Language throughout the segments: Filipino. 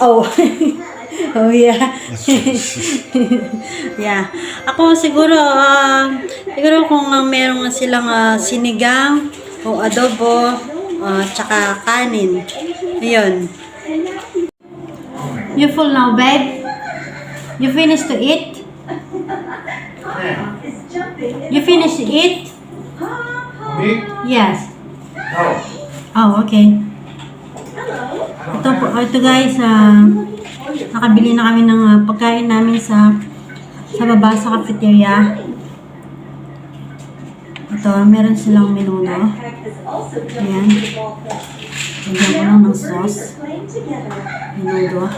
Oh. Oh, yeah. Yeah. Ako siguro, siguro kung meron nga silang sinigang o adobo, tsaka kanin. Ayun. You full now, babe? You finished to eat? You finished to eat? Me? Yes. Oh. Oh, okay. Ito guys, nakabili na kami ng pagkain namin sa baba sa cafeteria. Ito, meron silang menudo. Ayan. Lagyan ko lang ng sauce. Menudo.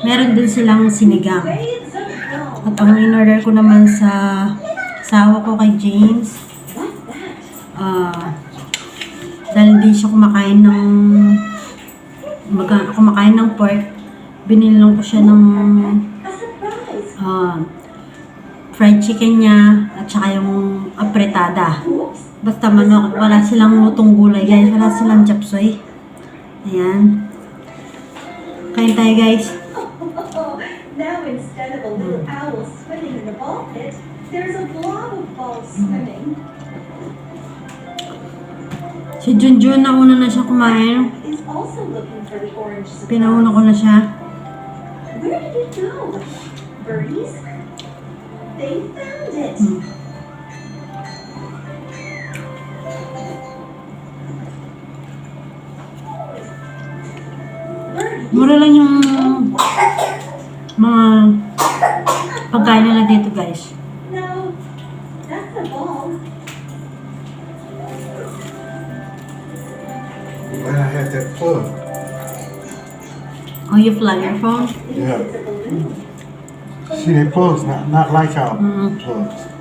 Meron din silang sinigang. At ang in-order ko naman sa asawa ko kay James, dahil hindi siya kumakain ng pork, binili lang ko siya ng fried chicken niya at saka yung apretada. Basta manok, wala silang lutong gulay guys, wala silang chapsoy. Ayan. Kain tayo guys. Now instead of a little owl swimming in the ball pit, there's a blob of balls swimming. Si Junjun, nauna na siya kumain. Is also looking for the orange surprise. Pinauna ko na siya. Where did it go? Birdies? They found it. Mura lang yung mga pagkain nila dito guys. No, that's a ball. When I had that plug. Oh, you plug your phone? Yeah. See, they plugs, not like our plugs.